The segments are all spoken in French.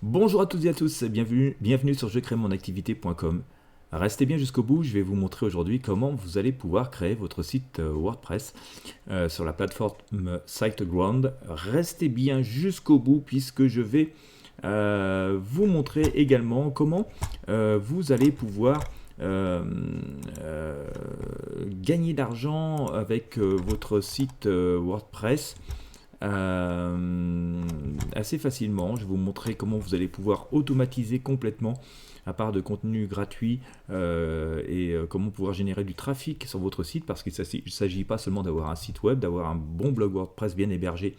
Bonjour à toutes et à tous, bienvenue sur jecréemonactivité.com. Restez bien jusqu'au bout, je vais vous montrer aujourd'hui comment vous allez pouvoir créer votre site WordPress sur la plateforme SiteGround. Restez bien jusqu'au bout puisque je vais vous montrer également comment vous allez pouvoir gagner d'argent avec votre site WordPress. Assez facilement. Je vais vous montrer comment vous allez pouvoir automatiser complètement à part de contenu gratuit comment pouvoir générer du trafic sur votre site, parce qu'il ne s'agit pas seulement d'avoir un site web, d'avoir un bon blog WordPress bien hébergé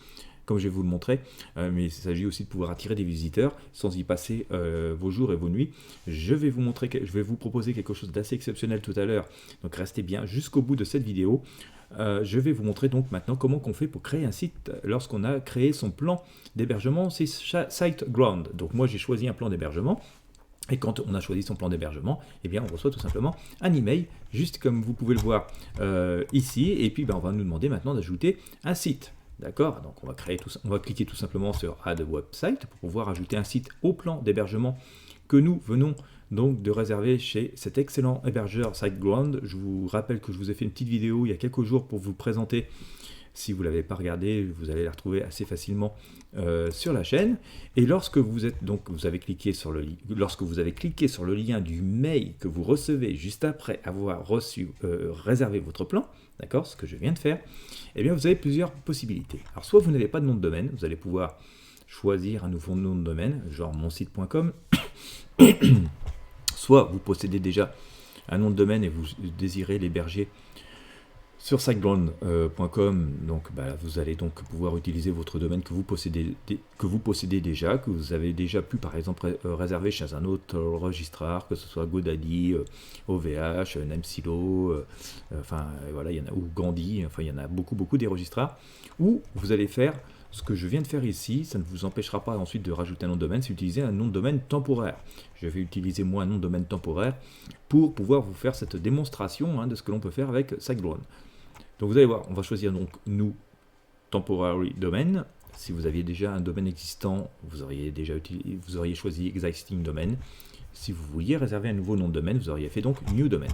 comme je vais vous le montrer, mais il s'agit aussi de pouvoir attirer des visiteurs sans y passer vos jours et vos nuits. Je vais vous proposer quelque chose d'assez exceptionnel tout à l'heure, donc restez bien jusqu'au bout de cette vidéo. Je vais vous montrer donc maintenant comment on fait pour créer un site lorsqu'on a créé son plan d'hébergement, c'est SiteGround. Donc moi j'ai choisi un plan d'hébergement. Et quand on a choisi son plan d'hébergement, eh bien on reçoit tout simplement un email, juste comme vous pouvez le voir ici. Et puis on va nous demander maintenant d'ajouter un site. D'accord? Donc on va cliquer tout simplement sur Add Website pour pouvoir ajouter un site au plan d'hébergement que nous venons donc de réserver chez cet excellent hébergeur SiteGround. Je vous rappelle que je vous ai fait une petite vidéo il y a quelques jours pour vous présenter. Si vous ne l'avez pas regardé, vous allez la retrouver assez facilement sur la chaîne. Et lorsque vous avez cliqué sur le lien du mail que vous recevez juste après avoir réservé votre plan, d'accord, ce que je viens de faire, eh bien vous avez plusieurs possibilités. Alors soit vous n'avez pas de nom de domaine, vous allez pouvoir choisir un nouveau nom de domaine, genre monsite.com. Soit vous possédez déjà un nom de domaine et vous désirez l'héberger sur siteground.com, donc vous allez donc pouvoir utiliser votre domaine que vous possédez déjà, que vous avez déjà pu par exemple réserver chez un autre registrar, que ce soit GoDaddy, OVH, Namesilo, voilà, il y en a, ou Gandhi, enfin il y en a beaucoup des registrars, où vous allez faire ce que je viens de faire ici. Ça ne vous empêchera pas ensuite de rajouter un nom de domaine, c'est utiliser un nom de domaine temporaire. Je vais utiliser moi un nom de domaine temporaire pour pouvoir vous faire cette démonstration de ce que l'on peut faire avec SiteGround. Donc vous allez voir, on va choisir donc New Temporary Domain. Si vous aviez déjà un domaine existant, vous auriez choisi Existing Domain. Si vous vouliez réserver un nouveau nom de domaine, vous auriez fait donc New Domain.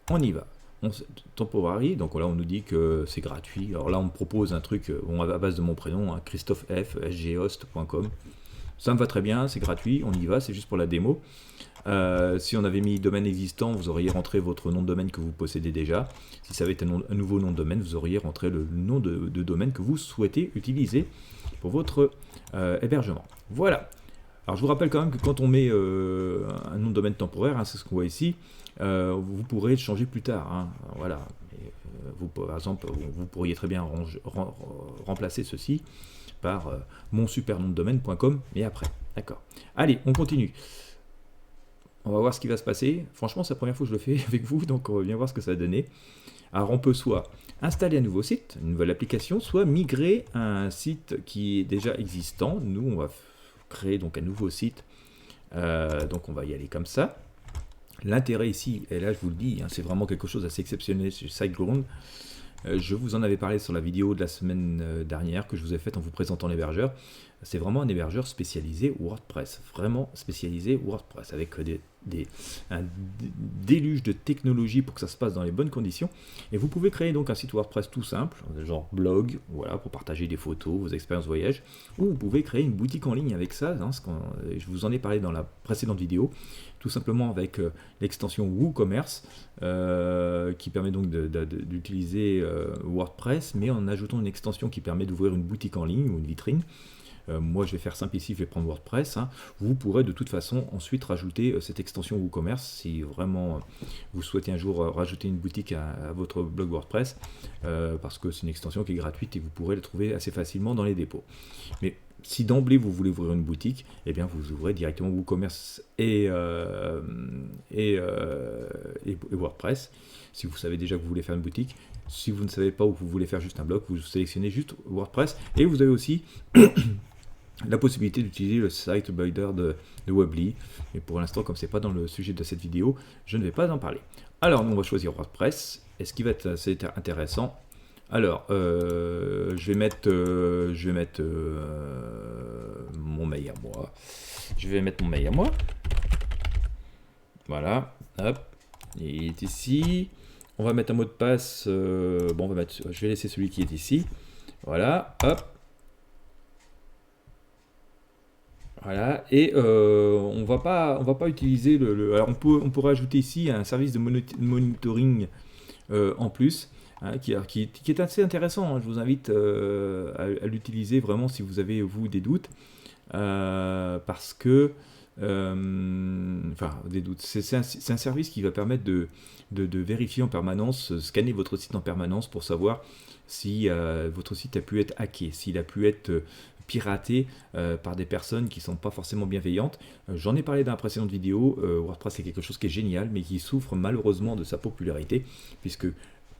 On y va. Temporary, donc là on nous dit que c'est gratuit. Alors là on me propose un truc à base de mon prénom, Christophe F, sghost.com. Ça me va très bien, c'est gratuit, on y va, c'est juste pour la démo. Si on avait mis domaine existant, vous auriez rentré votre nom de domaine que vous possédez déjà. Si ça avait été un nouveau nom de domaine, vous auriez rentré le nom de domaine que vous souhaitez utiliser pour votre hébergement. Voilà. Alors je vous rappelle quand même que quand on met un nom de domaine temporaire, c'est ce qu'on voit ici, vous pourrez le changer plus tard. Voilà. Par exemple, vous pourriez très bien remplacer ceci par monsupernomdedomaine.com, mais après. D'accord. Allez, on continue. On va voir ce qui va se passer. Franchement, c'est la première fois que je le fais avec vous, donc on va bien voir ce que ça va donner. Alors, on peut soit installer un nouveau site, une nouvelle application, soit migrer à un site qui est déjà existant. Nous, on va créer donc un nouveau site. Donc, on va y aller comme ça. L'intérêt ici, et là, je vous le dis, c'est vraiment quelque chose d'assez exceptionnel chez SiteGround. Je vous en avais parlé sur la vidéo de la semaine dernière que je vous ai faite en vous présentant l'hébergeur. C'est vraiment un hébergeur spécialisé WordPress, vraiment spécialisé WordPress, avec un déluge de technologie pour que ça se passe dans les bonnes conditions. Et vous pouvez créer donc un site WordPress tout simple, genre blog, voilà, pour partager des photos, vos expériences voyage, ou vous pouvez créer une boutique en ligne avec ça, je vous en ai parlé dans la précédente vidéo, tout simplement avec l'extension WooCommerce, qui permet donc d'utiliser WordPress, mais en ajoutant une extension qui permet d'ouvrir une boutique en ligne ou une vitrine. Moi je vais faire simple ici, je vais prendre WordPress. Vous pourrez de toute façon ensuite rajouter cette extension WooCommerce si vraiment vous souhaitez un jour rajouter une boutique à votre blog WordPress, parce que c'est une extension qui est gratuite et vous pourrez la trouver assez facilement dans les dépôts. Mais si d'emblée vous voulez ouvrir une boutique, eh bien vous ouvrez directement WooCommerce et WordPress. Si vous savez déjà que vous voulez faire une boutique, si vous ne savez pas où vous voulez faire juste un blog, vous sélectionnez juste WordPress, et vous avez aussi la possibilité d'utiliser le site builder de Weebly. Et pour l'instant, comme c'est pas dans le sujet de cette vidéo, je ne vais pas en parler. Alors, on va choisir WordPress. Et ce qui va être assez intéressant, Alors, je vais mettre mon mail à moi. Je vais mettre mon mail à moi. Voilà, hop, il est ici. On va mettre un mot de passe. Bon, je vais laisser celui qui est ici. Voilà, hop. Voilà, et on va pas utiliser alors on pourrait ajouter ici un service de monitoring en plus, hein, qui est assez intéressant, hein. Je vous invite à l'utiliser vraiment si vous avez, vous, des doutes, parce que, enfin, des doutes, c'est un service qui va permettre de vérifier en permanence, scanner votre site en permanence pour savoir si votre site a pu être hacké, s'il a pu être piraté par des personnes qui ne sont pas forcément bienveillantes. J'en ai parlé dans la précédente vidéo. WordPress, c'est quelque chose qui est génial, mais qui souffre malheureusement de sa popularité, puisque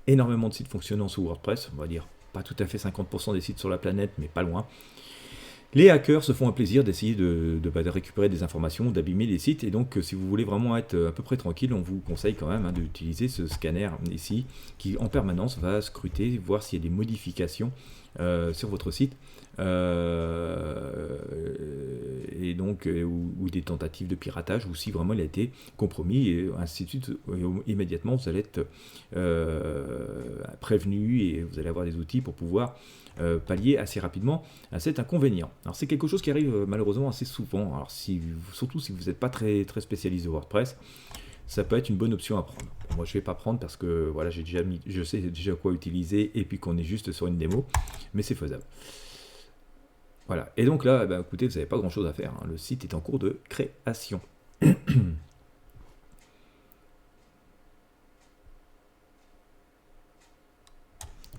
énormément de sites fonctionnant sous WordPress, on va dire pas tout à fait 50% des sites sur la planète, mais pas loin. Les hackers se font un plaisir d'essayer de récupérer des informations, d'abîmer les sites, et donc si vous voulez vraiment être à peu près tranquille, on vous conseille quand même, hein, d'utiliser ce scanner ici, qui en permanence va scruter, voir s'il y a des modifications sur votre site, et donc ou des tentatives de piratage, ou si vraiment il a été compromis, et ainsi de suite. Immédiatement vous allez être prévenu, et vous allez avoir des outils pour pouvoir pallier assez rapidement à cet inconvénient. Alors c'est quelque chose qui arrive malheureusement assez souvent, alors surtout si vous n'êtes pas très spécialisé au WordPress, ça peut être une bonne option à prendre. Moi je ne vais pas prendre parce que voilà, je sais déjà quoi utiliser, et puis qu'on est juste sur une démo, mais c'est faisable. Voilà, et donc là, écoutez, vous n'avez pas grand chose à faire, hein. Le site est en cours de création.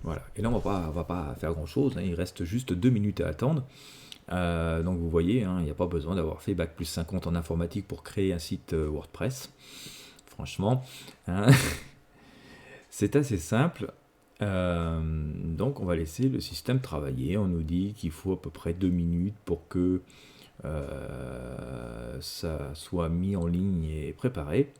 Voilà, et là on va pas faire grand chose, hein. Il reste juste 2 minutes à attendre. Donc vous voyez, hein, il n'y a pas besoin d'avoir fait Bac+50 en informatique pour créer un site WordPress. Franchement, hein. C'est assez simple. Donc on va laisser le système travailler. On nous dit qu'il faut à peu près 2 minutes pour que ça soit mis en ligne et préparé.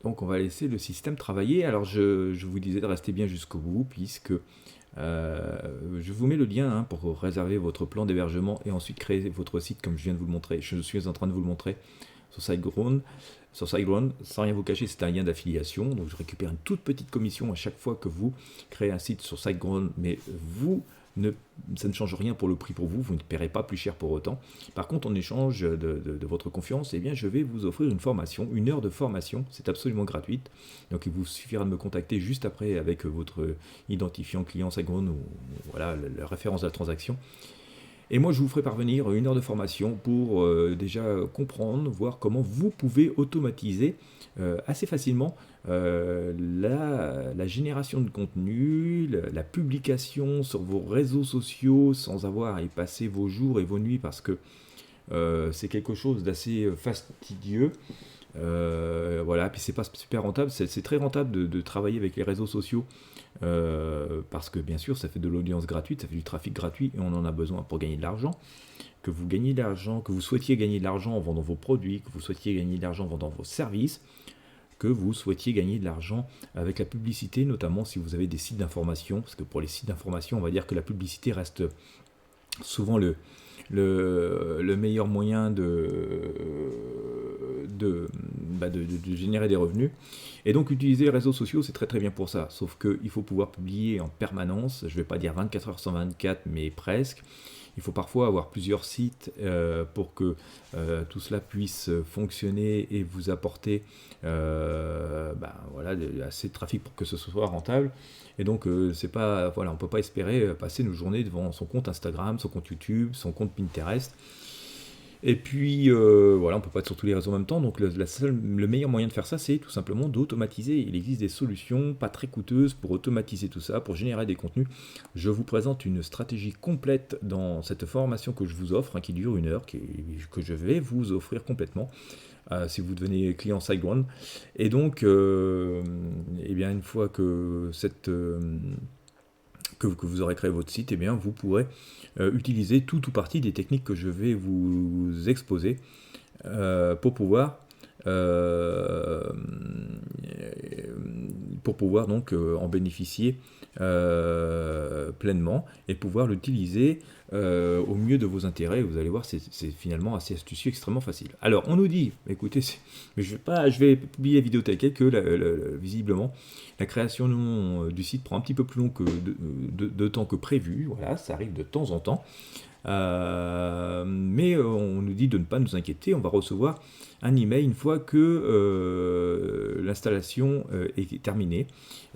Donc on va laisser le système travailler. Alors je vous disais de rester bien jusqu'au bout, puisque je vous mets le lien, hein, pour réserver votre plan d'hébergement et ensuite créer votre site comme je viens de vous le montrer. Je suis en train de vous le montrer sur SiteGround. Sur SiteGround, sans rien vous cacher, c'est un lien d'affiliation. Donc je récupère une toute petite commission à chaque fois que vous créez un site sur SiteGround, mais ça ne change rien pour le prix pour vous, vous ne paierez pas plus cher pour autant. Par contre, en échange de votre confiance, eh bien, je vais vous offrir une formation, 1 heure de formation, c'est absolument gratuite. Donc il vous suffira de me contacter juste après avec votre identifiant client SiteGround, ou voilà, la référence de la transaction. Et moi, je vous ferai parvenir 1 heure de formation pour déjà comprendre, voir comment vous pouvez automatiser assez facilement la génération de contenu, la publication sur vos réseaux sociaux, sans avoir à y passer vos jours et vos nuits, parce que c'est quelque chose d'assez fastidieux. Voilà, puis c'est pas super rentable. C'est très rentable de travailler avec les réseaux sociaux, parce que bien sûr ça fait de l'audience gratuite, ça fait du trafic gratuit, et on en a besoin pour gagner de l'argent. Que vous gagnez de l'argent, que vous souhaitiez gagner de l'argent en vendant vos produits, que vous souhaitiez gagner de l'argent en vendant vos services, que vous souhaitiez gagner de l'argent avec la publicité, notamment si vous avez des sites d'information, parce que pour les sites d'information, on va dire que la publicité reste souvent le meilleur moyen de générer des revenus. Et donc utiliser les réseaux sociaux, c'est très bien pour ça, sauf qu'il faut pouvoir publier en permanence. Je ne vais pas dire 24 heures sur 24, mais presque. Il faut parfois avoir plusieurs sites pour que tout cela puisse fonctionner et vous apporter voilà, assez de trafic pour que ce soit rentable. Et donc c'est pas, voilà, on ne peut pas espérer passer nos journées devant son compte Instagram, son compte YouTube, son compte Pinterest. Et puis voilà, on ne peut pas être sur tous les réseaux en même temps. Donc le meilleur moyen de faire ça, c'est tout simplement d'automatiser. Il existe des solutions pas très coûteuses pour automatiser tout ça, pour générer des contenus. Je vous présente une stratégie complète dans cette formation que je vous offre, hein, qui dure 1 heure, que je vais vous offrir complètement si vous devenez client SiteGround. Et donc eh bien, une fois que que vous aurez créé votre site, eh bien, vous pourrez utiliser tout ou partie des techniques que je vais vous exposer pour pouvoir pour pouvoir donc en bénéficier pleinement et pouvoir l'utiliser au mieux de vos intérêts. Vous allez voir, c'est finalement assez astucieux, extrêmement facile. Alors, on nous dit, écoutez, mais je vais publier la vidéo telle quelle que visiblement, la création du site prend un petit peu plus long que de temps que prévu. Voilà, ça arrive de temps en temps. Mais on nous dit de ne pas nous inquiéter, on va recevoir un email une fois que l'installation est terminée.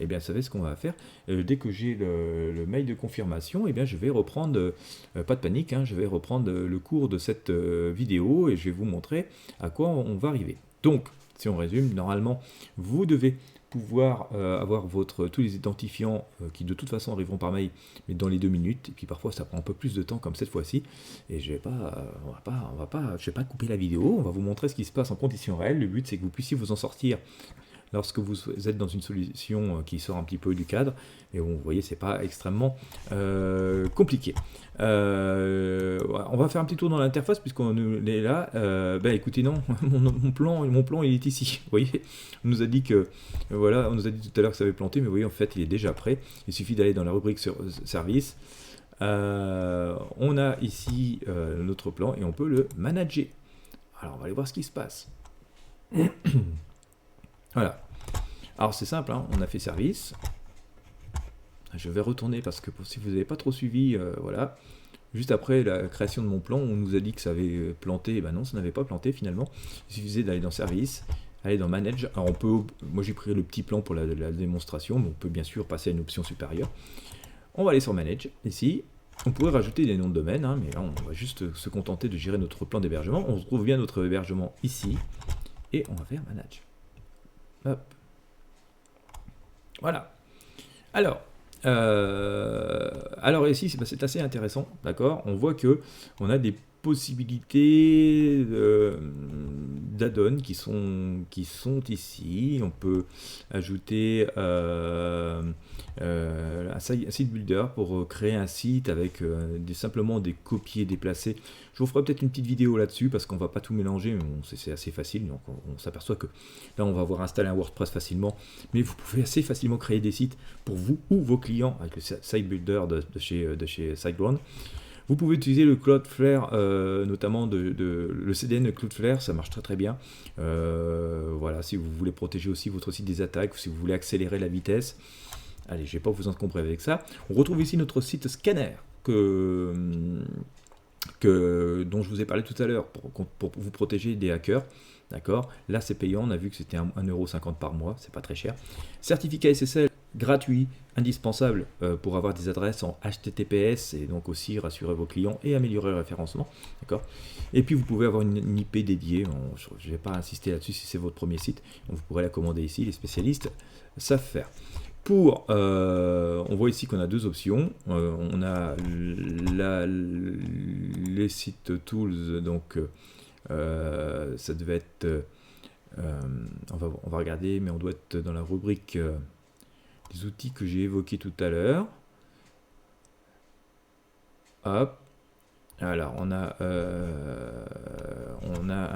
Et bien, vous savez ce qu'on va faire. Dès que j'ai le mail de confirmation, et bien, je vais reprendre, pas de panique, hein, je vais reprendre le cours de cette vidéo et je vais vous montrer à quoi on va arriver. Donc, si on résume, normalement, vous devez pouvoir avoir tous les identifiants qui de toute façon arriveront par mail, mais dans les 2 minutes, et puis parfois ça prend un peu plus de temps comme cette fois-ci, et je vais pas couper la vidéo, on va vous montrer ce qui se passe en conditions réelles. Le but c'est que vous puissiez vous en sortir lorsque vous êtes dans une solution qui sort un petit peu du cadre, et vous voyez, c'est pas extrêmement compliqué. On va faire un petit tour dans l'interface puisqu'on est là. Écoutez, non, mon plan il est ici. Vous voyez, on nous a dit que voilà, on nous a dit tout à l'heure que ça avait planté, mais vous voyez, en fait, il est déjà prêt. Il suffit d'aller dans la rubrique service. On a ici notre plan et on peut le manager. Alors, on va aller voir ce qui se passe. Voilà. Alors c'est simple, hein, on a fait service. Je vais retourner parce que si vous n'avez pas trop suivi, voilà. Juste après la création de mon plan, on nous a dit que ça avait planté. Et ben non, ça n'avait pas planté finalement. Il suffisait d'aller dans service, aller dans manage. Alors on peut, moi j'ai pris le petit plan pour la démonstration, mais on peut bien sûr passer à une option supérieure. On va aller sur manage ici. On pourrait rajouter des noms de domaine, hein, mais là on va juste se contenter de gérer notre plan d'hébergement. On retrouve bien notre hébergement ici et on va faire manage. Hop. Voilà. Alors ici, c'est assez intéressant, d'accord. On voit que on a des possibilités d'add-on qui sont ici. On peut ajouter un site builder pour créer un site avec simplement des copier déplacer. Je vous ferai peut-être une petite vidéo là-dessus parce qu'on va pas tout mélanger, mais c'est assez facile. Donc on s'aperçoit que là on va avoir installé un WordPress facilement, mais vous pouvez assez facilement créer des sites pour vous ou vos clients avec le site builder de chez SiteGround. Vous pouvez utiliser le Cloudflare, notamment le CDN Cloudflare, ça marche très très bien. Voilà, si vous voulez protéger aussi votre site des attaques, ou si vous voulez accélérer la vitesse. Allez, je ne vais pas vous encombrer avec ça. On retrouve ici notre site scanner dont je vous ai parlé tout à l'heure pour vous protéger des hackers. D'accord. Là, c'est payant. On a vu que c'était 1,50 € par mois. C'est pas très cher. Certificat SSL gratuit, indispensable pour avoir des adresses en HTTPS et donc aussi rassurer vos clients et améliorer le référencement. D'accord. Et puis, vous pouvez avoir une IP dédiée. Je ne vais pas insister là-dessus si c'est votre premier site. Donc, vous pourrez la commander ici. Les spécialistes savent faire. On voit ici qu'on a deux options. On a les sites tools, donc ça devait être, on va regarder, mais on doit être dans la rubrique des outils que j'ai évoqués tout à l'heure. Hop. Alors on a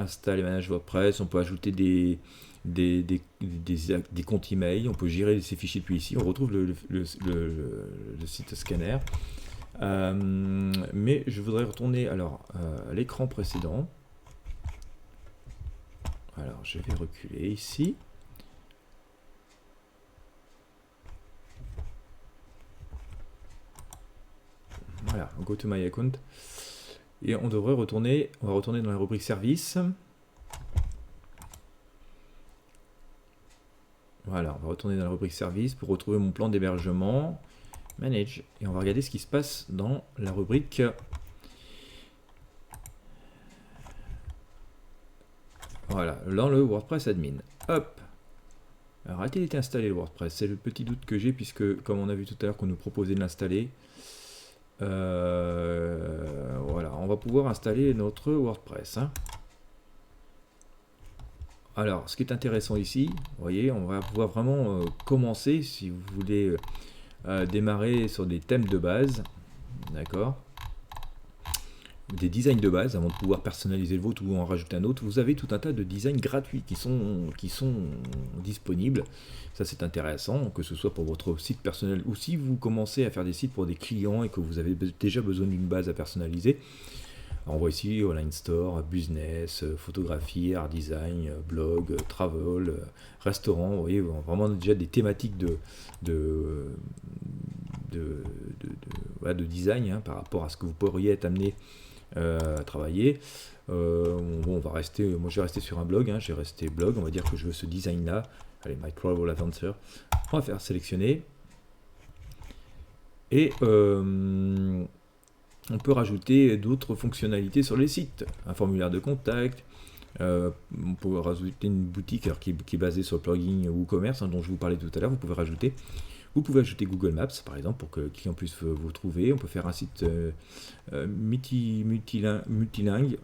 installé Manage WordPress, on peut ajouter des comptes email, on peut gérer ces fichiers depuis ici, on retrouve le site scanner. Mais je voudrais retourner à l'écran précédent. Alors je vais reculer ici. Voilà, go to my account. Et on va retourner dans la rubrique service. Voilà, on va retourner dans la rubrique service pour retrouver mon plan d'hébergement, manage, et on va regarder ce qui se passe dans la rubrique voilà, dans le WordPress admin. Hop. Alors, a-t-il été installé le WordPress? C'est le petit doute que j'ai puisque, comme on a vu tout à l'heure qu'on nous proposait de l'installer, voilà, on va pouvoir installer notre WordPress. Hein. Alors, ce qui est intéressant ici, vous voyez, on va pouvoir vraiment commencer si vous voulez démarrer sur des thèmes de base, d'accord. des designs de base avant de pouvoir personnaliser le vôtre ou en rajouter un autre. Vous avez tout un tas de designs gratuits qui sont disponibles. Ça, c'est intéressant, que ce soit pour votre site personnel ou si vous commencez à faire des sites pour des clients et que vous avez déjà besoin d'une base à personnaliser. Alors, on voit ici online store, business, photographie, art design, blog, travel, restaurant. Vous voyez vraiment déjà des thématiques de design par rapport à ce que vous pourriez être amené à travailler. On va rester, moi je vais rester sur un blog, j'ai resté blog, on va dire que je veux ce design là. Allez, My Travel Adventure, on va faire sélectionner et on peut rajouter d'autres fonctionnalités sur les sites, un formulaire de contact. On peut rajouter une boutique alors, qui est basée sur le plugin WooCommerce dont je vous parlais tout à l'heure. Vous pouvez ajouter Google Maps par exemple pour que le client puisse vous trouver. On peut faire un site multilingue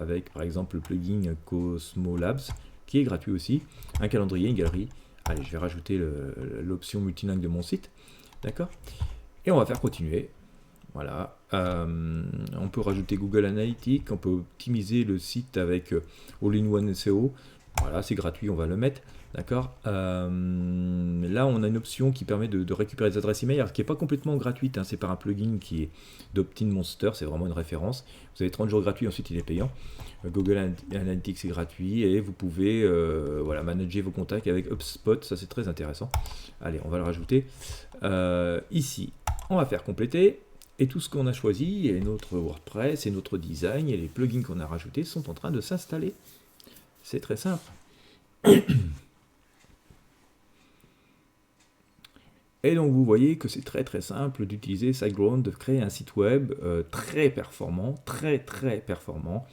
avec par exemple le plugin Cosmo Labs qui est gratuit aussi. Un calendrier, une galerie. Allez, je vais rajouter l'option multilingue de mon site. D'accord ? Et on va faire continuer. Voilà. On peut rajouter Google Analytics, on peut optimiser le site avec All-in-One SEO. Voilà, c'est gratuit, on va le mettre. D'accord. Là, on a une option qui permet de récupérer des adresses email, alors qui n'est pas complètement gratuite. C'est par un plugin qui est d'Optin Monster, c'est vraiment une référence. Vous avez 30 jours gratuits, ensuite il est payant. Google Analytics c'est gratuit et vous pouvez manager vos contacts avec HubSpot, ça c'est très intéressant. Allez, on va le rajouter. Ici, on va faire compléter. Et tout ce qu'on a choisi, et notre WordPress, et notre design, et les plugins qu'on a rajoutés sont en train de s'installer. C'est très simple. Et donc vous voyez que c'est très très simple d'utiliser SiteGround, de créer un site web très performant, très performant,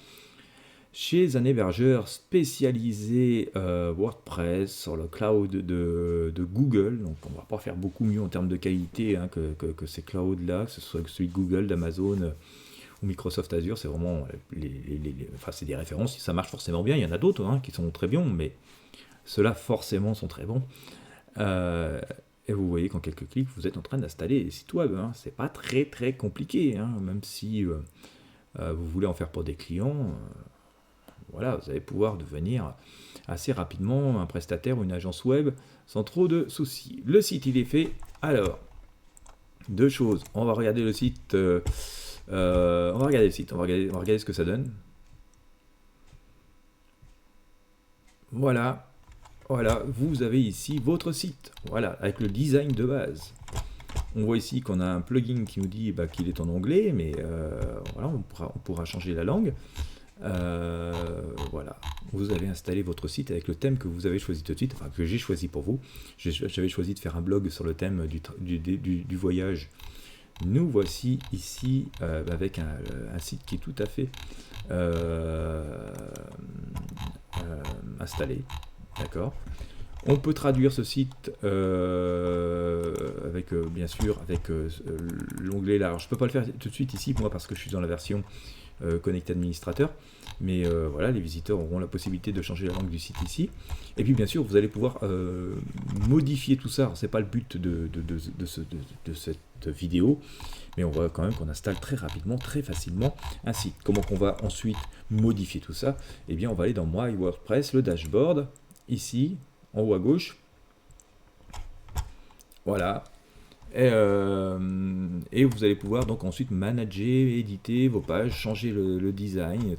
chez un hébergeur spécialisé WordPress sur le cloud de Google. Donc on ne va pas faire beaucoup mieux en termes de qualité que ces clouds-là, que ce soit celui de Google, d'Amazon ou Microsoft Azure. C'est vraiment c'est des références, ça marche forcément bien. Il y en a d'autres qui sont très bons, mais ceux-là forcément sont très bons. Et vous voyez qu'en quelques clics, vous êtes en train d'installer des sites web. C'est pas très compliqué, même si vous voulez en faire pour des clients. Voilà, vous allez pouvoir devenir assez rapidement un prestataire ou une agence web sans trop de soucis. Le site, il est fait. Alors, deux choses. On va regarder le site. On va regarder ce que ça donne. Voilà, vous avez ici votre site. Voilà, avec le design de base. On voit ici qu'on a un plugin qui nous dit qu'il est en anglais, mais voilà, on pourra changer la langue. Voilà, vous avez installé votre site avec le thème que vous avez choisi tout de suite, enfin que j'ai choisi pour vous. J'avais choisi de faire un blog sur le thème du voyage. Nous voici ici avec un site qui est tout à fait installé. D'accord. On peut traduire ce site avec bien sûr avec l'onglet là. Alors je peux pas le faire tout de suite ici moi parce que je suis dans la version connecté administrateur, mais voilà, les visiteurs auront la possibilité de changer la langue du site ici. Et puis bien sûr vous allez pouvoir modifier tout ça. Alors c'est pas le but de cette vidéo, mais on voit quand même qu'on installe très rapidement, très facilement un site. Comment qu'on va ensuite modifier tout ça? Eh bien on va aller dans My WordPress, le dashboard ici en haut à gauche. Voilà. Et vous allez pouvoir donc ensuite manager, éditer vos pages, changer le design,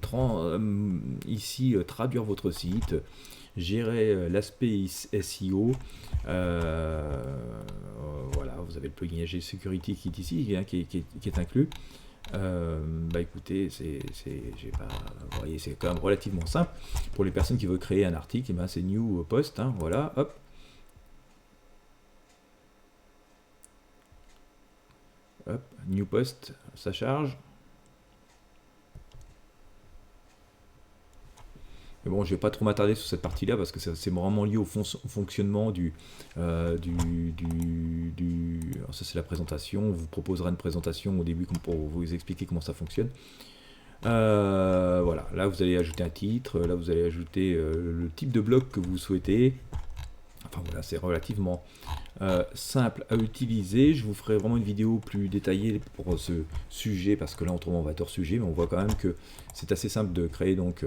ici traduire votre site, gérer l'aspect SEO. Voilà, vous avez le plugin AG Security qui est ici, qui est inclus. Écoutez, vous voyez, c'est quand même relativement simple. Pour les personnes qui veulent créer un article, c'est New Post, voilà, hop. Hop, New Post, ça charge. Mais bon, je vais pas trop m'attarder sur cette partie-là parce que c'est vraiment lié au fonctionnement alors ça, c'est la présentation. On vous proposera une présentation au début pour vous expliquer comment ça fonctionne. Voilà, là vous allez ajouter un titre, là vous allez ajouter le type de blog que vous souhaitez. Enfin voilà, c'est relativement simple à utiliser. Je vous ferai vraiment une vidéo plus détaillée pour ce sujet, parce que là autrement on va être hors sujet, mais on voit quand même que c'est assez simple de créer donc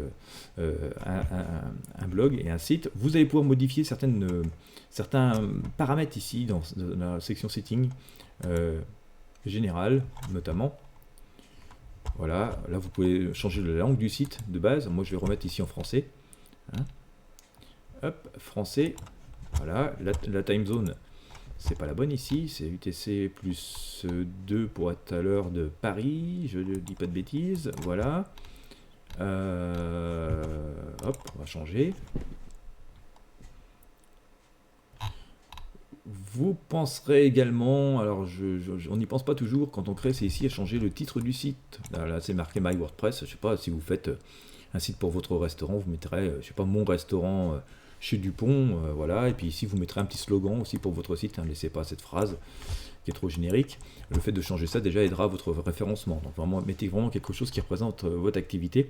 un blog et un site. Vous allez pouvoir modifier certains paramètres ici dans la section setting générale notamment. Voilà, là vous pouvez changer la langue du site de base. Moi je vais remettre ici en français. Hein. Hop, français. Voilà, la time zone, c'est pas la bonne ici, c'est UTC plus 2 pour être à l'heure de Paris, je ne dis pas de bêtises, voilà. Hop, on va changer. Vous penserez également, alors on n'y pense pas toujours quand on crée, c'est ici à changer le titre du site. Là c'est marqué My WordPress, je sais pas, si vous faites un site pour votre restaurant, vous mettrez, je sais pas, mon restaurant chez Dupont, voilà, et puis ici vous mettrez un petit slogan aussi pour votre site, hein, ne laissez pas cette phrase qui est trop générique. Le fait de changer ça déjà aidera votre référencement, donc vraiment, mettez vraiment quelque chose qui représente votre activité.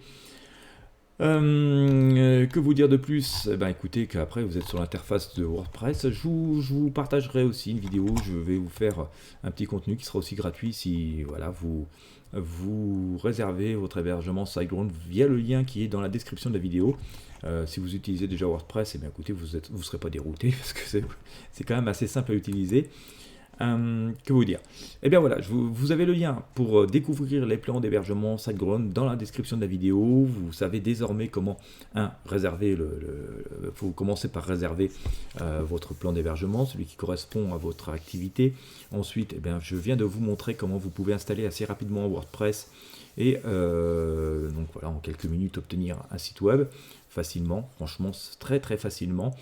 Que vous dire de plus? Ben écoutez, qu'après vous êtes sur l'interface de WordPress, je vous partagerai aussi une vidéo, je vais vous faire un petit contenu qui sera aussi gratuit si voilà, vous réservez votre hébergement SiteGround via le lien qui est dans la description de la vidéo. Si vous utilisez déjà WordPress, et bien écoutez, vous ne serez pas dérouté parce que c'est quand même assez simple à utiliser. Que vous dire? Eh bien voilà, vous avez le lien pour découvrir les plans d'hébergement SiteGround dans la description de la vidéo. Vous savez désormais comment réserver faut commencer par réserver votre plan d'hébergement, celui qui correspond à votre activité. Ensuite, eh bien, je viens de vous montrer comment vous pouvez installer assez rapidement WordPress et donc voilà, en quelques minutes obtenir un site web facilement, franchement très très facilement.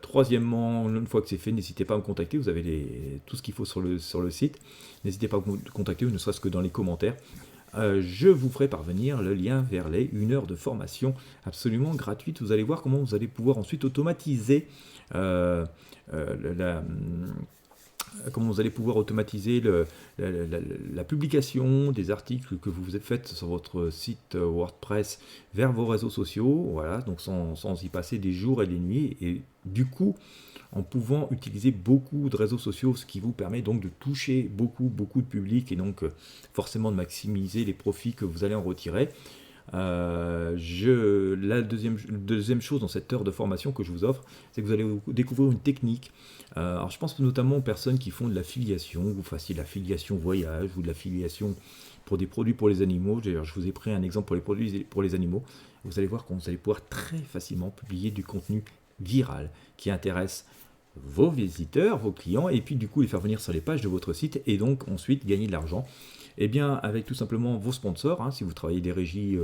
Troisièmement, une fois que c'est fait, n'hésitez pas à me contacter, vous avez tout ce qu'il faut sur le site, n'hésitez pas à me contacter, ne serait-ce que dans les commentaires. Je vous ferai parvenir le lien vers les 1 heure de formation absolument gratuite. Vous allez voir comment vous allez pouvoir ensuite automatiser comment vous allez pouvoir automatiser la publication des articles que vous avez faits sur votre site WordPress vers vos réseaux sociaux, voilà, donc sans y passer des jours et des nuits, et du coup, en pouvant utiliser beaucoup de réseaux sociaux, ce qui vous permet donc de toucher beaucoup de public, et donc forcément de maximiser les profits que vous allez en retirer. La deuxième chose dans cette heure de formation que je vous offre, c'est que vous allez découvrir une technique. Alors je pense notamment aux personnes qui font de l'affiliation, vous fassiez de l'affiliation voyage ou de l'affiliation pour des produits pour les animaux. D'ailleurs, je vous ai pris un exemple pour les produits pour les animaux. Vous allez voir comment vous allez pouvoir très facilement publier du contenu viral qui intéresse vos visiteurs, vos clients, et puis du coup les faire venir sur les pages de votre site et donc ensuite gagner de l'argent. Eh bien, avec tout simplement vos sponsors, hein, si vous travaillez des régies,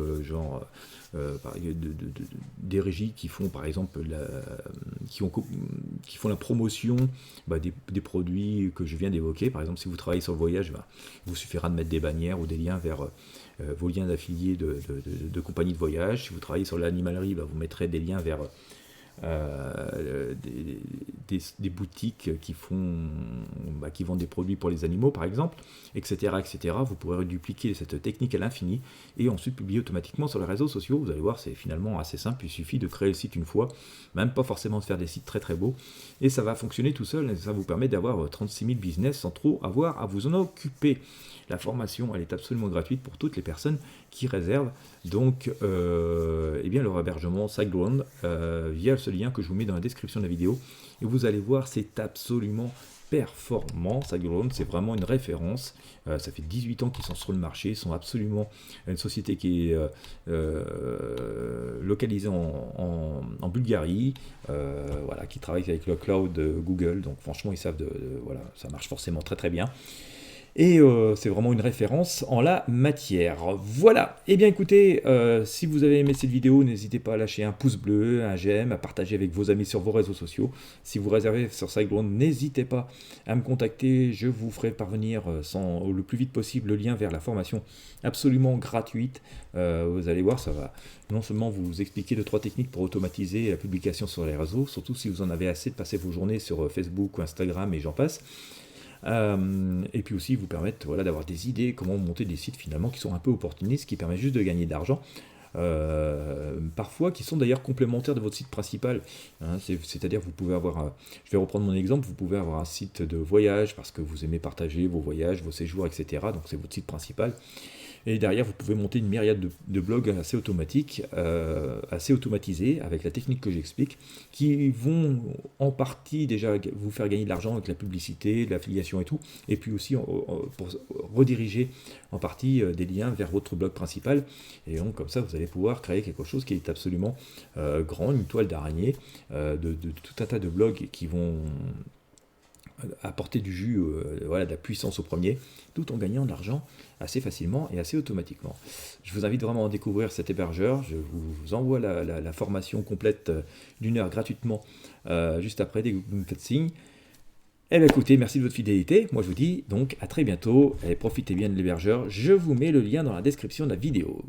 des régies qui font par exemple qui font la promotion des produits que je viens d'évoquer. Par exemple, si vous travaillez sur le voyage, il vous suffira de mettre des bannières ou des liens vers vos liens d'affiliés de compagnies de voyage. Si vous travaillez sur l'animalerie, vous mettrez des liens vers des boutiques qui vendent des produits pour les animaux par exemple, etc. Vous pourrez dupliquer cette technique à l'infini et ensuite publier automatiquement sur les réseaux sociaux. Vous allez voir, c'est finalement assez simple, il suffit de créer le site une fois, même pas forcément de faire des sites très très beaux, et ça va fonctionner tout seul, et ça vous permet d'avoir 36 000 business sans trop avoir à vous en occuper. La formation, elle est absolument gratuite pour toutes les personnes qui réservent donc leur hébergement SiteGround via ce lien que je vous mets dans la description de la vidéo. Et vous allez voir, c'est absolument performant. SiteGround, c'est vraiment une référence. Ça fait 18 ans qu'ils sont sur le marché. Ils sont absolument une société qui est localisée en Bulgarie, qui travaille avec le cloud Google. Donc franchement, ils savent ça marche forcément très très bien. Et c'est vraiment une référence en la matière. Voilà, et bien écoutez, si vous avez aimé cette vidéo, n'hésitez pas à lâcher un pouce bleu, un j'aime, à partager avec vos amis sur vos réseaux sociaux. Si vous réservez sur SiteGround, n'hésitez pas à me contacter, je vous ferai parvenir le plus vite possible le lien vers la formation absolument gratuite. Vous allez voir, ça va non seulement vous expliquer 2-3 techniques pour automatiser la publication sur les réseaux, surtout si vous en avez assez de passer vos journées sur Facebook ou Instagram et j'en passe. Et puis aussi vous permettre d'avoir des idées, comment monter des sites finalement qui sont un peu opportunistes, qui permettent juste de gagner de l'argent. parfois qui sont d'ailleurs complémentaires de votre site principal. Hein. C'est-à-dire vous pouvez avoir, je vais reprendre mon exemple, vous pouvez avoir un site de voyage parce que vous aimez partager vos voyages, vos séjours, etc. Donc c'est votre site principal. Et derrière, vous pouvez monter une myriade de blogs assez automatiques, assez automatisés, avec la technique que j'explique, qui vont en partie déjà vous faire gagner de l'argent avec la publicité, l'affiliation et tout, et puis aussi pour rediriger en partie des liens vers votre blog principal. Et donc comme ça, vous allez pouvoir créer quelque chose qui est absolument grand, une toile d'araignée, de tout un tas de blogs qui vont apporter du jus, voilà, de la puissance au premier, tout en gagnant de l'argent assez facilement et assez automatiquement. Je vous invite vraiment à découvrir cet hébergeur. Je vous envoie la formation complète d'1 heure gratuitement juste après, dès que vous me faites signe. Eh bien écoutez, merci de votre fidélité. Moi je vous dis donc à très bientôt et profitez bien de l'hébergeur. Je vous mets le lien dans la description de la vidéo.